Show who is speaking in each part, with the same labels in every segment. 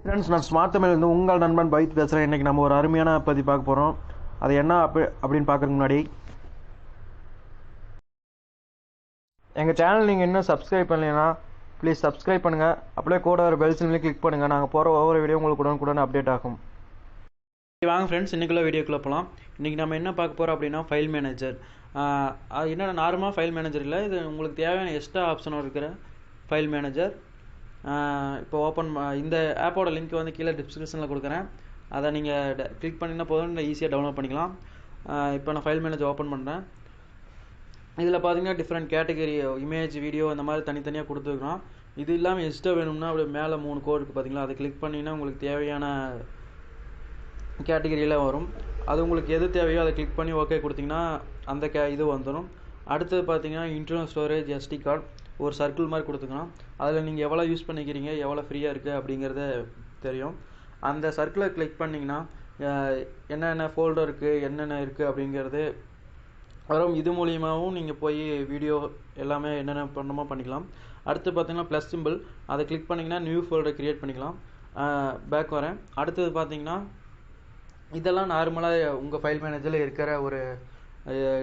Speaker 1: Friends, நான் smart தமிழ்லேருந்து உங்கள் நண்பன் பைத் பேசுகிறேன். இன்றைக்கி நம்ம ஒரு அருமையான பற்றி பார்க்க போகிறோம். அது என்ன அப்படின்னு பார்க்குறதுக்கு முன்னாடி எங்கள் சேனல் நீங்கள் இன்னும் சப்ஸ்கிரைப் பண்ணலைன்னா ப்ளீஸ் சப்ஸ்கிரைப் பண்ணுங்கள். அப்படியே கூட ஒரு பெல் சிம்லையும் கிளிக் பண்ணுங்கள். நாங்கள் போகிற ஒவ்வொரு வீடியோ உங்களுக்கு உடனுக்குடன் அப்டேட் ஆகும். வாங்க ஃப்ரெண்ட்ஸ், இன்றைக்குள்ள வீடியோக்குள்ளே போகலாம். இன்றைக்கி நம்ம என்ன பார்க்க போகிறோம் அப்படின்னா ஃபைல் மேனேஜர். அது என்ன நார்மலாக ஃபைல் மேனேஜர் இல்லை, இது உங்களுக்கு தேவையான எக்ஸ்ட்ரா ஆப்ஷனோட இருக்கிற ஃபைல் மேனேஜர். இப்போ இந்த ஆப்போட லிங்க் வந்து கீழே டிஸ்கிரிப்ஷனில் கொடுக்குறேன். அதை நீங்கள் கிளிக் பண்ணிங்கன்னா போதும், இல்லை ஈஸியாக டவுன்லோட் பண்ணிக்கலாம். இப்போ நான் ஃபைல் மேனேஜர் ஓப்பன் பண்ணுறேன். இதில் பார்த்தீங்கன்னா டிஃப்ரெண்ட் கேட்டகரி இமேஜ், வீடியோ இந்த மாதிரி தனித்தனியாக கொடுத்துருக்குறோம். இது இல்லாமல் எக்ஸ்ட்ரா வேணும்னா அப்படியே மேலே 3 கோடு இருக்குது பார்த்தீங்களா, அதை கிளிக் பண்ணிங்கன்னா உங்களுக்கு தேவையான கேட்டகரியில் வரும். அது உங்களுக்கு எது தேவையோ அதை கிளிக் பண்ணி ஓகே கொடுத்தீங்கன்னா அந்த இது வந்துடும். அடுத்தது பார்த்தீங்கன்னா இன்டர்னல் ஸ்டோரேஜ் எஸ்டி கார்டு ஒரு சர்க்கிள் மாதிரி கொடுத்துக்கலாம். அதில் நீங்கள் எவ்வளோ யூஸ் பண்ணிக்கிறீங்க, எவ்வளோ ஃப்ரீயாக இருக்குது அப்படிங்கிறத தெரியும். அந்த சர்க்கிளை கிளிக் பண்ணிங்கன்னா என்னென்ன ஃபோல்டர் இருக்குது, என்னென்ன இருக்குது அப்படிங்கிறது வரும். இது மூலியமாகவும் நீங்கள் போய் வீடியோ எல்லாமே என்னென்ன பண்ணணுமோ பண்ணிக்கலாம். அடுத்து பார்த்தீங்கன்னா ப்ளஸ் சிம்பிள், அதை கிளிக் பண்ணிங்கன்னா நியூ ஃபோல்டர் க்ரியேட் பண்ணிக்கலாம். பேக் வரேன். அடுத்தது பார்த்தீங்கன்னா இதெல்லாம் நார்மலாக உங்கள் ஃபைல் மேனேஜரில் இருக்கிற ஒரு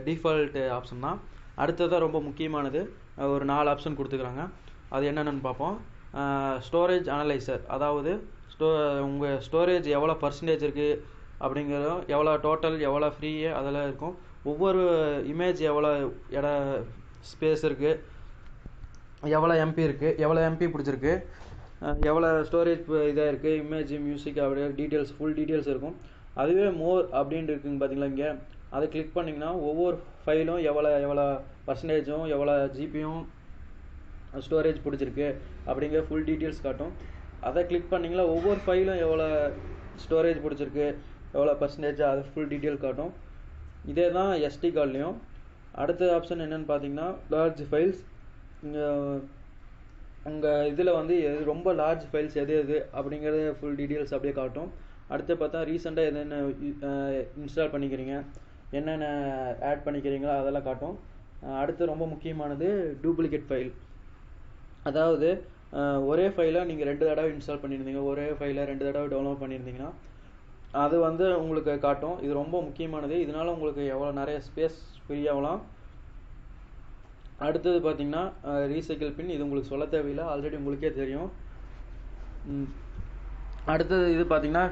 Speaker 1: டிஃபால்ட் ஆப்ஷன் தான். அடுத்ததான் ரொம்ப முக்கியமானது, ஒரு 4 ஆப்ஷன் கொடுத்துக்கிறாங்க. அது என்னென்னு பார்ப்போம். ஸ்டோரேஜ் அனலைசர், அதாவது உங்கள் ஸ்டோரேஜ் எவ்வளோ பர்சன்டேஜ் இருக்குது அப்படிங்கிறதும், எவ்வளோ டோட்டல், எவ்வளோ ஃப்ரீ அதெல்லாம் இருக்கும். ஒவ்வொரு இமேஜ் எவ்வளோ ஸ்பேஸ் இருக்குது, எவ்வளோ எம்பி இருக்குது, எவ்வளோ எம்பி பிடிச்சிருக்கு, எவ்வளோ ஸ்டோரேஜ் இதாக இருக்குது, இமேஜ், மியூசிக் அப்படியே டீட்டெயில்ஸ், ஃபுல் டீட்டெயில்ஸ் இருக்கும். அதுவே மோர் அப்படின்ட்டு இருக்குங்க பார்த்தீங்களா, இங்கே அதை கிளிக் பண்ணிங்கன்னா ஒவ்வொரு ஃபைலும் எவ்வளோ பர்சன்டேஜும், எவ்வளோ ஜிபியும் ஸ்டோரேஜ் பிடிச்சிருக்கு அப்படிங்கிற ஃபுல் டீட்டெயில்ஸ் காட்டும். அதை கிளிக் பண்ணிங்கன்னா ஒவ்வொரு ஃபைலும் எவ்வளோ ஸ்டோரேஜ் பிடிச்சிருக்கு, எவ்வளோ பர்சன்டேஜ், அது ஃபுல் டீட்டெயில் காட்டும். இதே தான் எஸ்டி கார்ட்லேயும். அடுத்த ஆப்ஷன் என்னென்னு பார்த்தீங்கன்னா லார்ஜ் ஃபைல்ஸ். உங்கள் இதில் வந்து ரொம்ப லார்ஜ் ஃபைல்ஸ் எது அப்படிங்கிறது ஃபுல் டீட்டெயில்ஸ் அப்படியே காட்டும். அடுத்து பார்த்தா ரீசெண்டாக என்னென்ன இன்ஸ்டால் பண்ணிக்கிறீங்க, என்னென்ன ஆட் பண்ணிக்கிறீங்களோ அதெல்லாம் காட்டும். அடுத்து ரொம்ப முக்கியமானது டூப்ளிகேட் ஃபைல், அதாவது ஒரே ஃபைலை நீங்கள் 2 தடவை இன்ஸ்டால் பண்ணியிருந்தீங்க, ஒரே ஃபைலை 2 தடவை டவுன்லோட் பண்ணியிருந்தீங்கன்னா அது வந்து உங்களுக்கு காட்டும். இது ரொம்ப முக்கியமானது, இதனால் உங்களுக்கு எவ்வளோ நிறைய ஸ்பேஸ் ஃப்ரீ ஆகலாம். அடுத்தது பார்த்தீங்கன்னா ரீசைக்கிள் பின், இது உங்களுக்கு சொல்ல தேவையில்லை, ஆல்ரெடி உங்களுக்கே தெரியும். அடுத்தது இது பார்த்தீங்கன்னா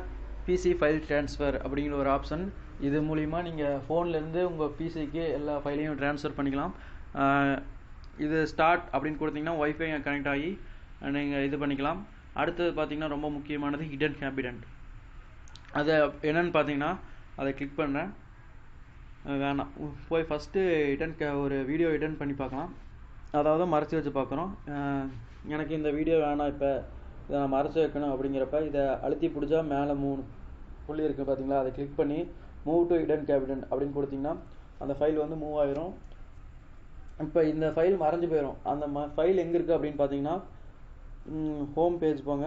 Speaker 1: பிசி ஃபைல் ட்ரான்ஸ்ஃபர் அப்படிங்கிற ஒரு ஆப்ஷன். இது மூலிமா நீங்கள் ஃபோன்லேருந்து உங்கள் பிசிக்கு எல்லா ஃபைலையும் ட்ரான்ஸ்ஃபர் பண்ணிக்கலாம். இது ஸ்டார்ட் அப்படின்னு கொடுத்தீங்கன்னா ஒய்ஃபை கனெக்ட் ஆகி நீங்கள் இது பண்ணிக்கலாம். அடுத்தது பார்த்தீங்கன்னா ரொம்ப முக்கியமானது ஹிடன் கேபினட். அதை என்னென்னு பார்த்தீங்கன்னா அதை கிளிக் பண்ணுறேன். வேணாம், போய் ஃபஸ்ட்டு ஒரு வீடியோ ஹிடன் பண்ணி பார்க்கலாம், அதாவது மறைச்சி வச்சு பார்க்குறோம். எனக்கு இந்த வீடியோ வேணாம், இப்போ இதை நான் மறைச்சி வைக்கணும் அப்படிங்கிறப்ப இதை அழுத்தி பிடிச்சா மேலே 3 புள்ளி இருக்குது பார்த்தீங்களா, அதை கிளிக் பண்ணி மூவ் டு ஹிடன் கேபினட் அப்படின்னு கொடுத்தீங்கன்னா அந்த ஃபைல் வந்து மூவ் ஆயிரும். இப்போ இந்த ஃபைல் மறைஞ்சு போயிடும். அந்த ஃபைல் எங்கே இருக்குது அப்படின்னு பார்த்தீங்கன்னா ஹோம் பேஜ் போங்க,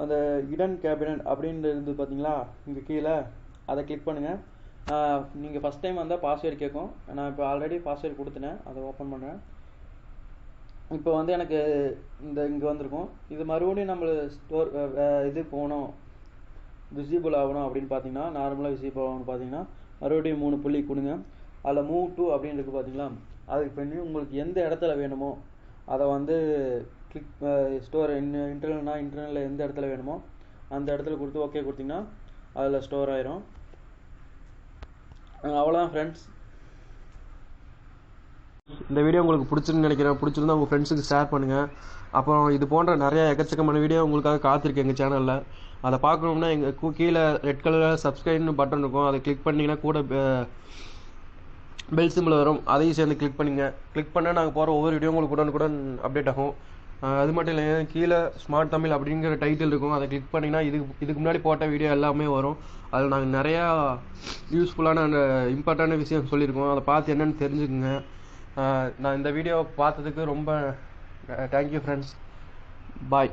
Speaker 1: அந்த ஹிடன் கேபினட் அப்படின்னு இருந்து பார்த்தீங்களா இங்கே கீழே, அதை கிளிக் பண்ணுங்கள். நீங்கள் ஃபஸ்ட் டைம் வந்தால் பாஸ்வேர்டு கேட்கும். நான் இப்போ ஆல்ரெடி பாஸ்வேர்டு கொடுத்துனேன், அதை ஓப்பன் பண்ணுறேன். இப்போ வந்து எனக்கு இங்கே வந்திருக்கும். இது மறுபடியும் நம்ம இது போகணும், விசிபிள் ஆகணும் அப்படின்னு பார்த்தீங்கன்னா, நார்மலாக விசிபிள் ஆகணும்னு பார்த்தீங்கன்னா மறுபடியும் 3 புள்ளி கொடுங்க. அதில் மூவ் டு அப்படின்னு இருக்குது பார்த்தீங்களா, அதுக்கு பண்ணி உங்களுக்கு எந்த இடத்துல வேணுமோ அதை வந்து கிளிக் இன்டர்னலில் எந்த இடத்துல வேணுமோ அந்த இடத்துல கொடுத்து ஓகே கொடுத்தீங்கன்னா அதில் ஸ்டோர் ஆயிரும். அவ்வளோதான் ஃப்ரெண்ட்ஸ். இந்த வீடியோ உங்களுக்கு பிடிச்சிருன்னு நினைக்கிறேன். பிடிச்சிருந்தா உங்கள் ஃப்ரெண்ட்ஸுக்கு ஷேர் பண்ணுங்கள். அப்புறம் இது போன்ற நிறைய எக்கச்சக்கமான வீடியோ உங்களுக்காக காத்திருக்கு எங்கள் சேனலில். அதை பார்க்கணும்னா எங்கள் கீழே ரெட் கலரில் சப்ஸ்கிரைப்னு பட்டன் இருக்கும், அதை கிளிக் பண்ணிங்கன்னா கூட பெல் சிம்பிள் வரும், அதையும் சேர்ந்து கிளிக் பண்ணிங்க. கிளிக் பண்ணால் நாங்கள் போகிற ஒவ்வொரு வீடியோ உங்களுக்கு உடனுக்குடன் அப்டேட் ஆகும். அது மட்டும் இல்லை, கீழே ஸ்மார்ட் தமிழ் அப்படிங்கிற டைட்டில் இருக்கும், அதை கிளிக் பண்ணிங்கன்னா இதுக்கு முன்னாடி போட்ட வீடியோ எல்லாமே வரும். அதில் நாங்கள் நிறையா யூஸ்ஃபுல்லான அந்த இம்பார்ட்டண்டான விஷயம் சொல்லியிருக்கோம், அதை பார்த்து என்னென்னு தெரிஞ்சுக்குங்க. நான் இந்த வீடியோவை பார்த்ததுக்கு ரொம்ப தேங்க்யூ ஃப்ரெண்ட்ஸ். பாய்.